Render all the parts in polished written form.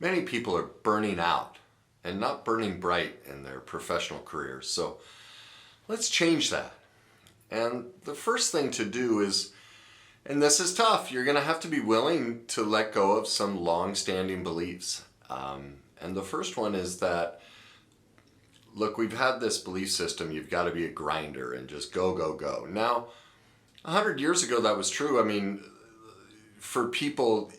many people are burning out and not burning bright in their professional careers. So let's change that. And the first thing to do is, and this is tough, you're going to have to be willing to let go of some long-standing beliefs. And the first one is that, look, we've had this belief system, you've got to be a grinder and just go, go, go. Now, 100 years ago that was true. I mean, for people,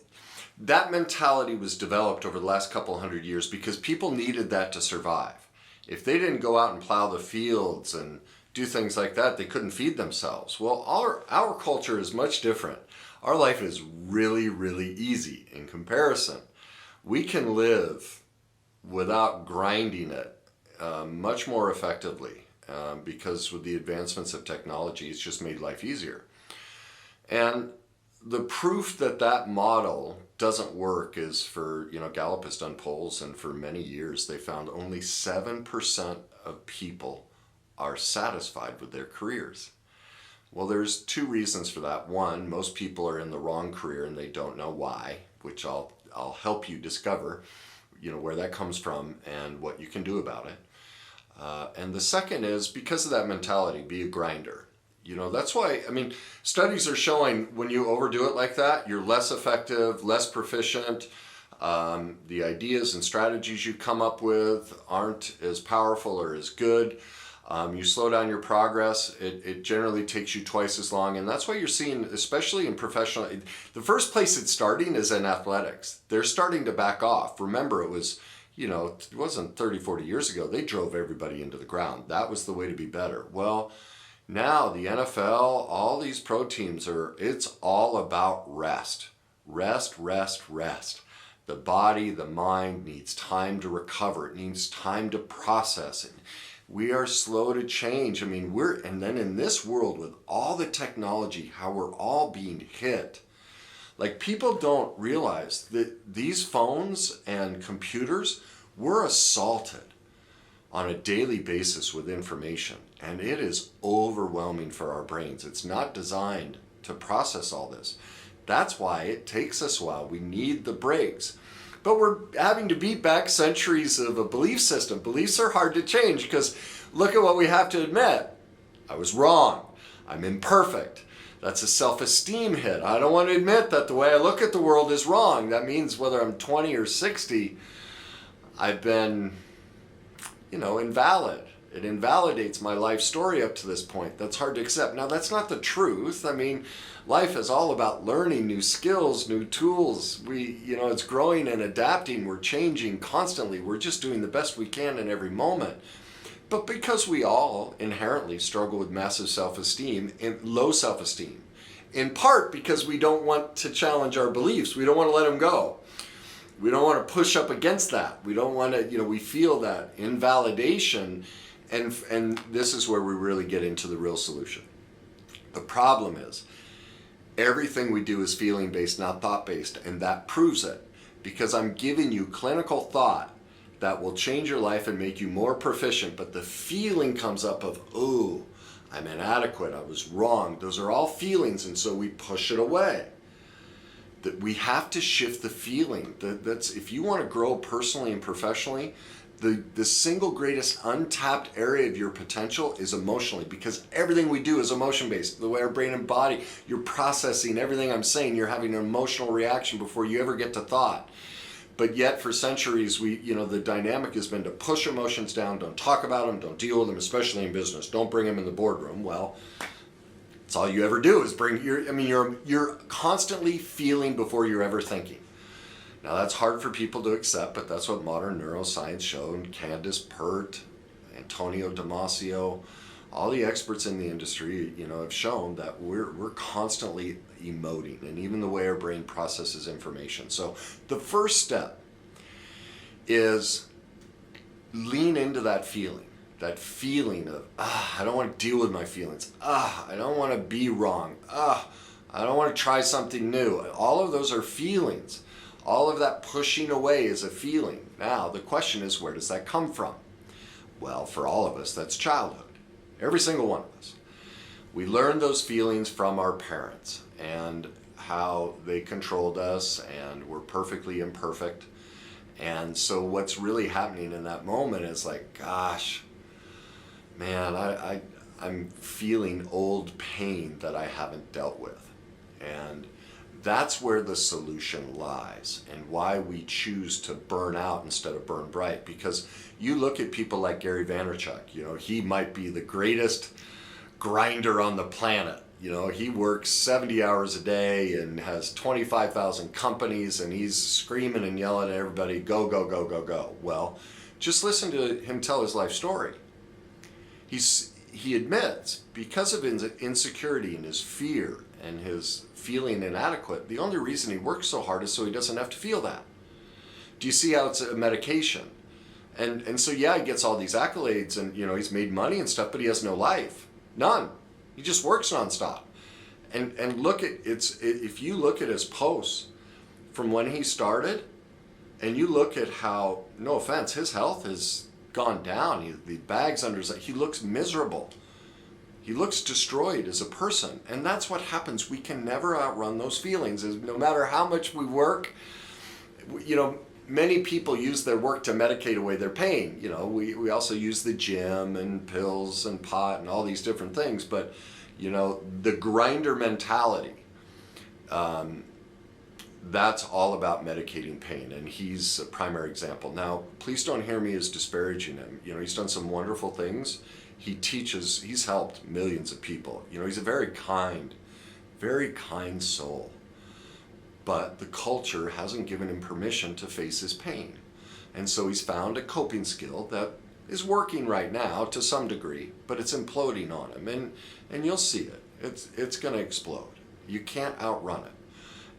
that mentality was developed over the last couple hundred years because people needed that to survive. If they didn't go out and plow the fields and do things like that, they couldn't feed themselves. Well, our culture is much different. Our life is really, really easy in comparison. We can live without grinding it much more effectively because with the advancements of technology, it's just made life easier. And the proof that that model doesn't work is for, Gallup has done polls, and for many years they found only 7% of people are satisfied with their careers. Well, there's two reasons for that. One, most people are in the wrong career and they don't know why, which I'll help you discover, where that comes from and what you can do about it. And the second is because of that mentality, be a grinder. That's why, studies are showing when you overdo it like that, you're less effective, less proficient. The ideas and strategies you come up with aren't as powerful or as good. You slow down your progress, it generally takes you twice as long. And that's why you're seeing, especially in professional, the first place it's starting is in athletics. They're starting to back off. Remember, it was, it wasn't 30, 40 years ago. They drove everybody into the ground. That was the way to be better. Well, now the NFL, all these pro teams it's all about rest. Rest, rest, rest. The body, the mind needs time to recover. It needs time to process it. We are slow to change. And then in this world with all the technology, how we're all being hit. Like, people don't realize that these phones and computers, we're assaulted on a daily basis with information, and it is overwhelming for our brains. It's not designed to process all this. That's why it takes us a while. We need the breaks. But we're having to beat back centuries of a belief system. Beliefs are hard to change because look at what we have to admit. I was wrong. I'm imperfect. That's a self-esteem hit. I don't want to admit that the way I look at the world is wrong. That means whether I'm 20 or 60, I've been, invalid. It invalidates my life story up to this point. That's hard to accept. Now, that's not the truth. Life is all about learning new skills, new tools. It's growing and adapting. We're changing constantly. We're just doing the best we can in every moment. But because we all inherently struggle with massive self-esteem and low self-esteem, in part because we don't want to challenge our beliefs. We don't want to let them go. We don't want to push up against that. We don't want to, we feel that invalidation. And this is where we really get into the real solution. The problem is everything we do is feeling based, not thought based. And that proves it because I'm giving you clinical thought that will change your life and make you more proficient. But the feeling comes up of, oh, I'm inadequate. I was wrong. Those are all feelings. And so we push it away. That we have to shift the feeling. That's if you want to grow personally and professionally, the single greatest untapped area of your potential is emotionally, because everything we do is emotion based. The way our brain and body, you're processing everything I'm saying, you're having an emotional reaction before you ever get to thought. But yet for centuries, the dynamic has been to push emotions down, don't talk about them, don't deal with them, especially in business. Don't bring them in the boardroom. Well, it's all you ever do is you're constantly feeling before you're ever thinking. Now that's hard for people to accept, but that's what modern neuroscience showed. Candace Pert, Antonio Damasio, all the experts in the industry, have shown that we're constantly emoting, and even the way our brain processes information. So the first step is lean into that feeling of, I don't want to deal with my feelings. I don't want to be wrong. I don't want to try something new. All of those are feelings. All of that pushing away is a feeling. Now, the question is, where does that come from? Well, for all of us, that's childhood. Every single one of us. We learn those feelings from our parents and how they controlled us, and we're perfectly imperfect. And so what's really happening in that moment is like, gosh, man, I'm feeling old pain that I haven't dealt with. And that's where the solution lies, and why we choose to burn out instead of burn bright. Because you look at people like Gary Vaynerchuk, you know, he might be the greatest grinder on the planet. You know, he works 70 hours a day and has 25,000 companies, and he's screaming and yelling at everybody, go, go, go, go, go. Well, just listen to him tell his life story. He admits, because of his insecurity and his fear and his feeling inadequate, the only reason he works so hard is so he doesn't have to feel that. Do you see how it's a medication? And so yeah, he gets all these accolades, and you know, he's made money and stuff, but he has no life. None. He just works nonstop. And look at if you look at his posts from when he started, and you look at how, no offense, his health has gone down. The bags under his, he looks miserable. He looks destroyed as a person. And that's what happens. We can never outrun those feelings. No matter how much we work, you know, many people use their work to medicate away their pain. You know, we also use the gym and pills and pot and all these different things. But, you know, the grinder mentality, that's all about medicating pain. And he's a primary example. Now, please don't hear me as disparaging him. You know, he's done some wonderful things. He teaches, he's helped millions of people. You know, he's a very kind soul. But the culture hasn't given him permission to face his pain. And so he's found a coping skill that is working right now to some degree, but it's imploding on him. And you'll see it. It's going to explode. You can't outrun it.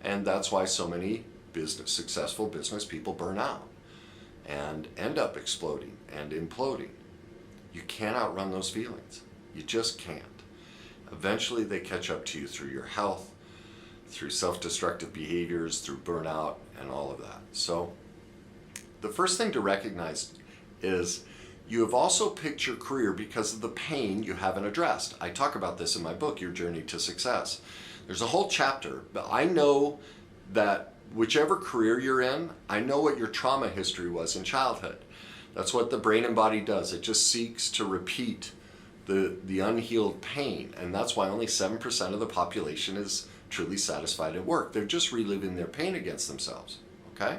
And that's why so many successful business people burn out and end up exploding and imploding. You can't outrun those feelings. You just can't. Eventually they catch up to you through your health, through self-destructive behaviors, through burnout, and all of that. So the first thing to recognize is you have also picked your career because of the pain you haven't addressed. I talk about this in my book, Your Journey to Success. There's a whole chapter, but I know that whichever career you're in, I know what your trauma history was in childhood. That's what the brain and body does. It just seeks to repeat the unhealed pain, and that's why only 7% of the population is truly satisfied at work. They're just reliving their pain against themselves, okay?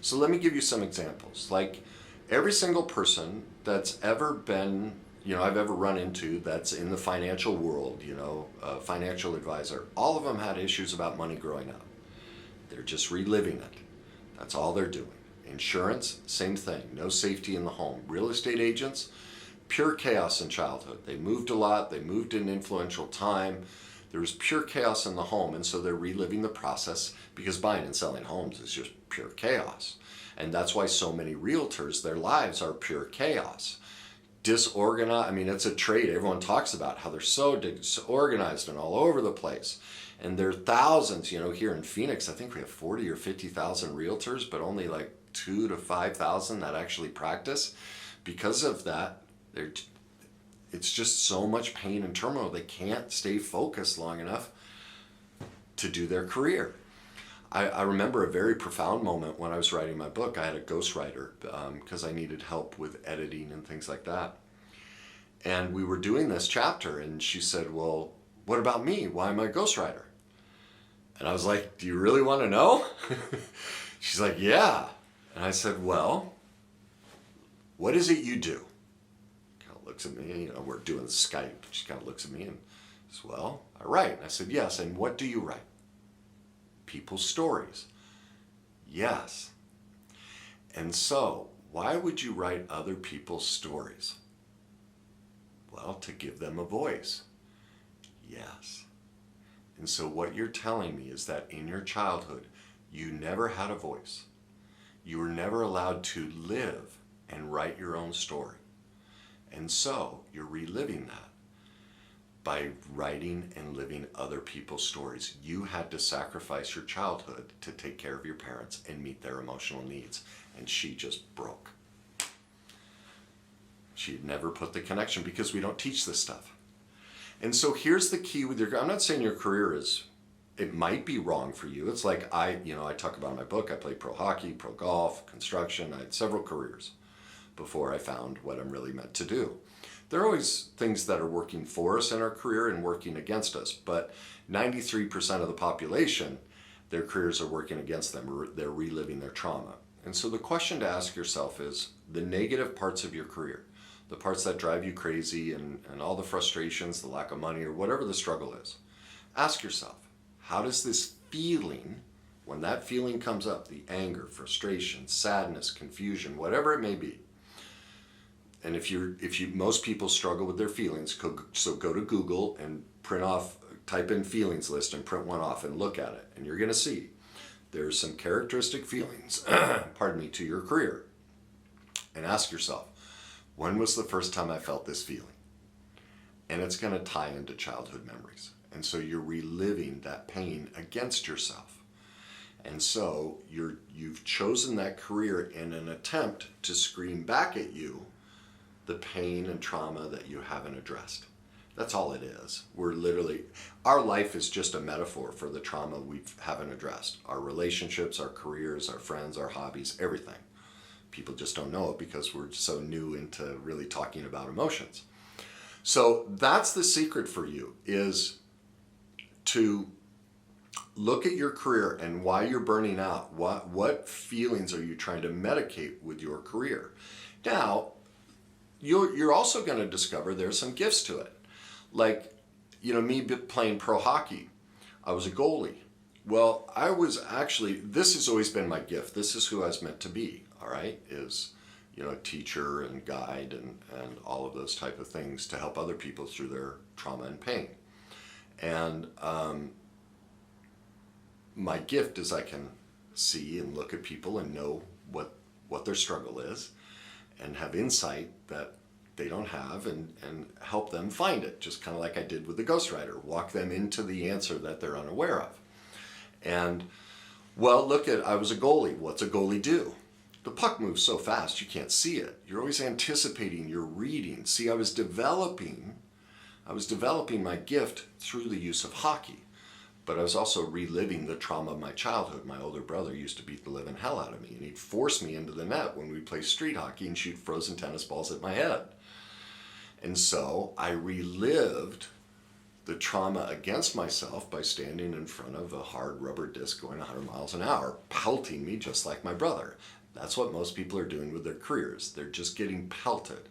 So let me give you some examples. Like every single person that's ever been, you know, I've ever run into that's in the financial world, you know, a financial advisor, all of them had issues about money growing up. They're just reliving it. That's all they're doing. Insurance, same thing. No safety in the home. Real estate agents, pure chaos in childhood. They moved a lot. They moved in influential time. There was pure chaos in the home, and so they're reliving the process because buying and selling homes is just pure chaos. And that's why so many realtors, their lives are pure chaos. Disorganized, I mean, it's a trait everyone talks about, how they're so disorganized and all over the place. And there are thousands, you know, here in Phoenix, I think we have 40 or 50,000 realtors, but only like 2,000 to 5,000 that actually practice. Because of that, it's just so much pain and turmoil. They can't stay focused long enough to do their career. I remember a very profound moment when I was writing my book. I had a ghostwriter because I needed help with editing and things like that. And we were doing this chapter, and she said, well, what about me? Why am I a ghostwriter? And I was like, do you really want to know? She's like, yeah. And I said, well, what is it you do? Kind of looks at me, you know, we're doing Skype. She kind of looks at me and says, well, I write. And I said, yes. And what do you write? People's stories. Yes. And so, why would you write other people's stories? Well, to give them a voice. Yes. And so what you're telling me is that in your childhood, you never had a voice. You were never allowed to live and write your own story. And so you're reliving that by writing and living other people's stories. You had to sacrifice your childhood to take care of your parents and meet their emotional needs. And she just broke. She had never put the connection because we don't teach this stuff. And so here's the key with your, I'm not saying your career is It might be wrong for you. It's like I talk about in my book, I played pro hockey, pro golf, construction. I had several careers before I found what I'm really meant to do. There are always things that are working for us in our career and working against us, but 93% of the population, their careers are working against them, or they're reliving their trauma. And so the question to ask yourself is the negative parts of your career, the parts that drive you crazy and all the frustrations, the lack of money, or whatever the struggle is. Ask yourself, how does this feeling, when that feeling comes up, the anger, frustration, sadness, confusion, whatever it may be, and most people struggle with their feelings, so go to Google and type in feelings list and print one off and look at it, and you're going to see there's some characteristic feelings, pardon me, to your career. And ask yourself, when was the first time I felt this feeling? And it's going to tie into childhood memories. And so you're reliving that pain against yourself. And so you've chosen that career in an attempt to scream back at you the pain and trauma that you haven't addressed. That's all it is. Our life is just a metaphor for the trauma we haven't addressed. Our relationships, our careers, our friends, our hobbies, everything. People just don't know it because we're so new into really talking about emotions. So that's the secret for you, is to look at your career and why you're burning out. What feelings are you trying to medicate with your career? Now, you're also going to discover there's some gifts to it. Like, me playing pro hockey, I was a goalie. Well, this has always been my gift. This is who I was meant to be, all right, is, a teacher and guide and all of those type of things to help other people through their trauma and pain. And my gift is I can see and look at people and know what their struggle is and have insight that they don't have and help them find it, just kind of like I did with the ghostwriter, walk them into the answer that they're unaware of. And, well, I was a goalie. What's a goalie do? The puck moves so fast you can't see it. You're always anticipating, you're reading. See, I was developing my gift through the use of hockey, but I was also reliving the trauma of my childhood. My older brother used to beat the living hell out of me, and he'd force me into the net when we'd play street hockey and shoot frozen tennis balls at my head. And so I relived the trauma against myself by standing in front of a hard rubber disc going 100 miles an hour, pelting me just like my brother. That's what most people are doing with their careers. They're just getting pelted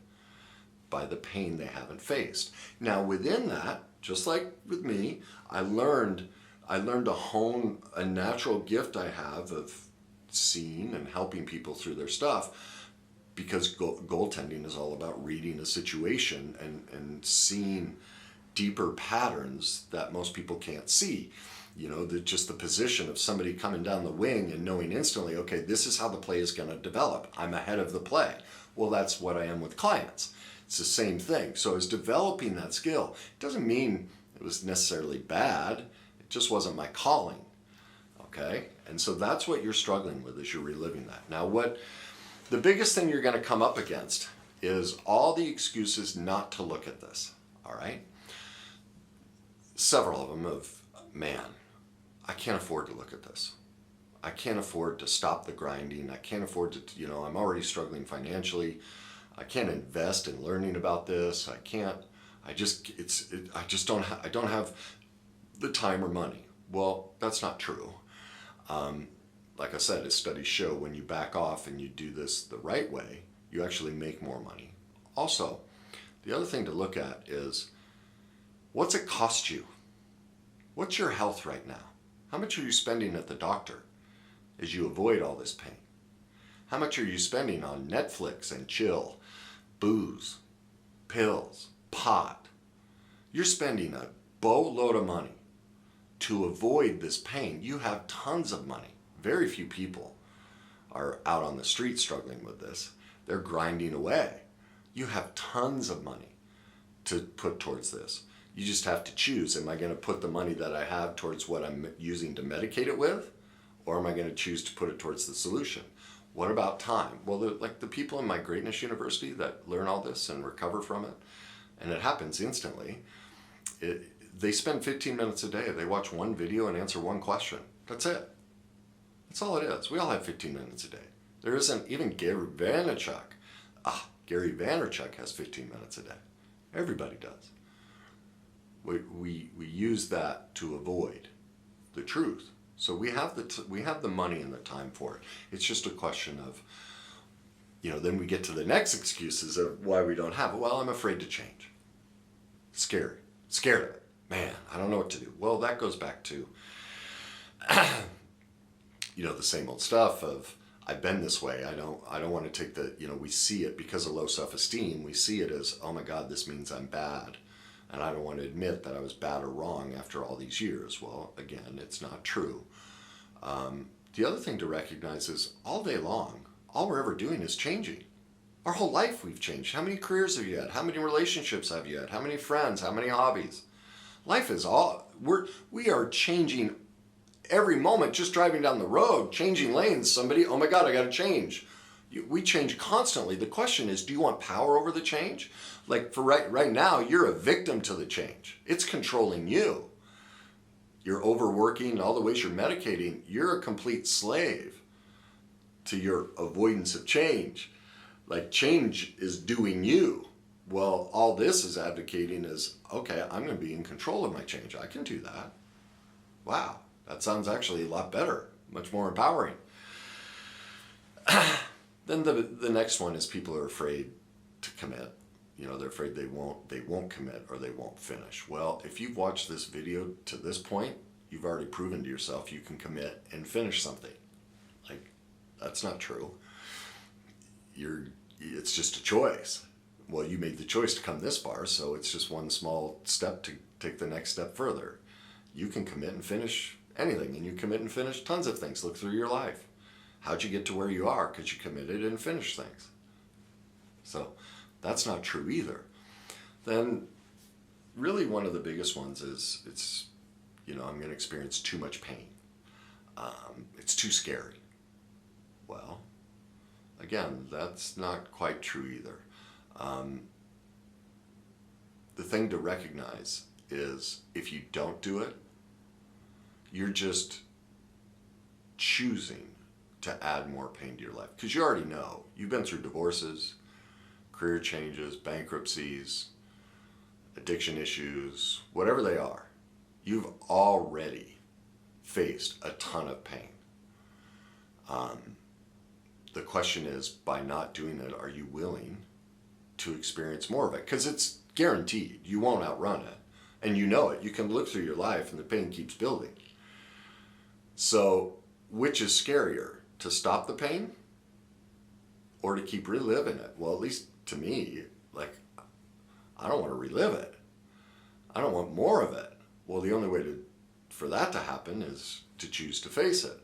by the pain they haven't faced. Now within that, just like with me, I learned to hone a natural gift I have of seeing and helping people through their stuff, because goaltending is all about reading a situation and seeing deeper patterns that most people can't see. Just the position of somebody coming down the wing and knowing instantly, okay, this is how the play is going to develop. I'm ahead of the play. Well, that's what I am with clients. It's the same thing. So I was developing that skill. It doesn't mean it was necessarily bad. It just wasn't my calling. Okay? And so that's what you're struggling with, as you're reliving that. Now, the biggest thing you're going to come up against is all the excuses not to look at this. All right? Several of them man, I can't afford to look at this. I can't afford to stop the grinding. I can't afford to, I'm already struggling financially. I can't invest in learning about this. I don't have the time or money. Well, that's not true. Like I said, as studies show, when you back off and you do this the right way, you actually make more money. Also, the other thing to look at is, what's it cost you? What's your health right now? How much are you spending at the doctor as you avoid all this pain? How much are you spending on Netflix and chill, booze, pills, pot? You're spending a boatload of money to avoid this pain. You have tons of money. Very few people are out on the street struggling with this. They're grinding away. You have tons of money to put towards this. You just have to choose. Am I going to put the money that I have towards what I'm using to medicate it with? Or am I going to choose to put it towards the solution? What about time? Well, like the people in my Greatness University that learn all this and recover from it, and it happens instantly, They spend 15 minutes a day. They watch one video and answer one question. That's it. That's all it is. We all have 15 minutes a day. There isn't even Gary Vaynerchuk. Gary Vaynerchuk has 15 minutes a day. Everybody does. We use that to avoid the truth. So we have the money and the time for it. It's just a question of, then we get to the next excuses of why we don't have it. Well, I'm afraid to change. Scary. Scared of it. Man, I don't know what to do. Well, that goes back to, the same old stuff of, I've been this way. I don't want to take the, we see it because of low self-esteem. We see it as, oh my God, this means I'm bad. And I don't want to admit that I was bad or wrong after all these years. Well, again, it's not true. The other thing to recognize is all day long, all we're ever doing is changing. Our whole life we've changed. How many careers have you had? How many relationships have you had? How many friends? How many hobbies? Life is we are changing every moment, just driving down the road, changing lanes. Somebody, oh my God, I got to change. We change constantly. The question is, do you want power over the change? Like for right now, you're a victim to the change. It's controlling you. You're overworking, all the ways you're medicating. You're a complete slave to your avoidance of change. Like change is doing you. Well, all this is advocating is, okay, I'm going to be in control of my change. I can do that. Wow, that sounds actually a lot better, much more empowering. Then the next one is people are afraid to commit. They're afraid they won't commit or they won't finish. Well, if you've watched this video to this point, you've already proven to yourself you can commit and finish something. Like, that's not true. It's just a choice. Well, you made the choice to come this far, so it's just one small step to take the next step further. You can commit and finish anything, and you commit and finish tons of things. Look through your life. How'd you get to where you are? Because you committed and finished things. So that's not true either. Then really one of the biggest ones is I'm going to experience too much pain. It's too scary. Well, again, that's not quite true either. The thing to recognize is if you don't do it, you're just choosing to add more pain to your life. Because you already know. You've been through divorces, career changes, bankruptcies, addiction issues, whatever they are. You've already faced a ton of pain. The question is, by not doing it, are you willing to experience more of it? Because it's guaranteed. You won't outrun it. And you know it. You can look through your life and the pain keeps building. So, which is scarier? To stop the pain or to keep reliving it? Well, at least to me, I don't want to relive it. I don't want more of it. Well, the only way for that to happen is to choose to face it.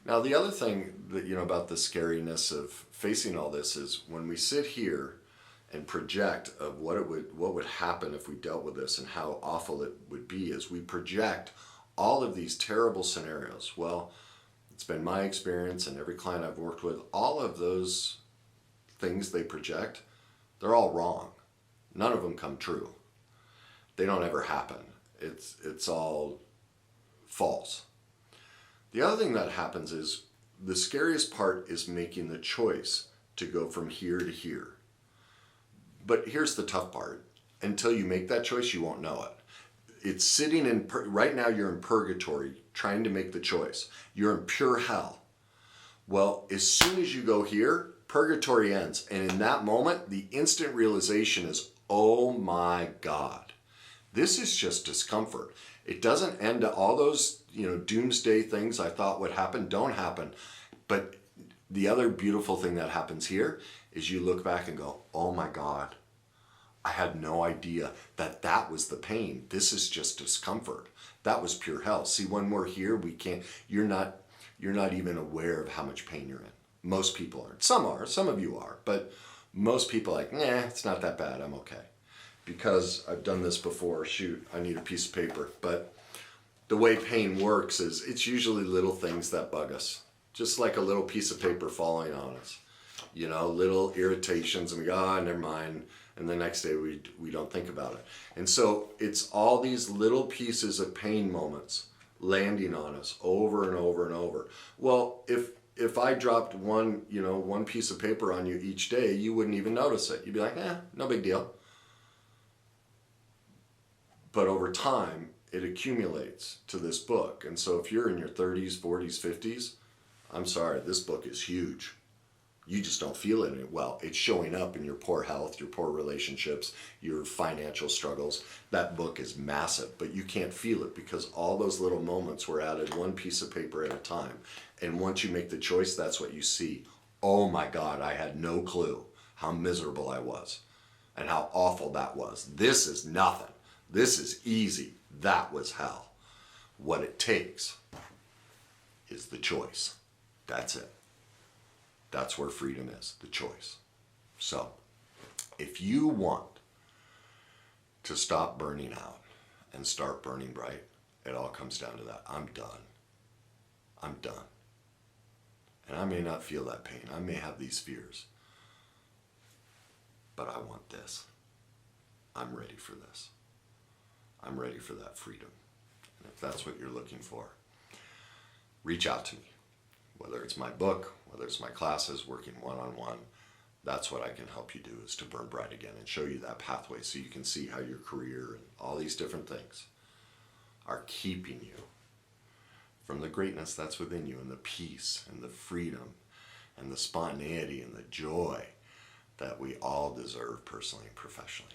Now, the other thing that, about the scariness of facing all this is when we sit here and project of what would happen if we dealt with this and how awful it would be, is we project all of these terrible scenarios. Well, it's been my experience and every client I've worked with, all of those things they project, they're all wrong. None of them come true. They don't ever happen. It's all false. The other thing that happens is the scariest part is making the choice to go from here to here. But here's the tough part. Until you make that choice, you won't know it. It's sitting in, right now you're in purgatory trying to make the choice. You're in pure hell. Well, as soon as you go here, purgatory ends. And in that moment, the instant realization is, oh my God, this is just discomfort. It doesn't end to all those, doomsday things I thought would happen, don't happen. But the other beautiful thing that happens here is you look back and go, oh my God, I had no idea that was the pain. This is just discomfort. That was pure hell. See, when we're here, you're not even aware of how much pain you're in. Most people aren't. Some of you are, but most people are like, nah, it's not that bad, I'm okay. Because I've done this before, shoot, I need a piece of paper. But the way pain works is it's usually little things that bug us. Just like a little piece of paper falling on us. Little irritations and we go, never mind. and the next day we don't think about it. And so it's all these little pieces of pain moments landing on us over and over and over. Well, if I dropped one piece of paper on you each day, you wouldn't even notice it. You'd be like, no big deal. But over time, it accumulates to this book. And so if you're in your 30s, 40s, 50s, I'm sorry, this book is huge. You just don't feel it. Well, it's showing up in your poor health, your poor relationships, your financial struggles. That book is massive, but you can't feel it because all those little moments were added one piece of paper at a time. And once you make the choice, that's what you see. Oh my God, I had no clue how miserable I was and how awful that was. This is nothing. This is easy. That was hell. What it takes is the choice. That's it. That's where freedom is, the choice. So, if you want to stop burning out and start burning bright, it all comes down to that. I'm done. I'm done. And I may not feel that pain. I may have these fears. But I want this. I'm ready for this. I'm ready for that freedom. And if that's what you're looking for, reach out to me. Whether it's my book, whether it's my classes, working one-on-one, that's what I can help you do, is to burn bright again and show you that pathway so you can see how your career and all these different things are keeping you from the greatness that's within you, and the peace and the freedom and the spontaneity and the joy that we all deserve personally and professionally.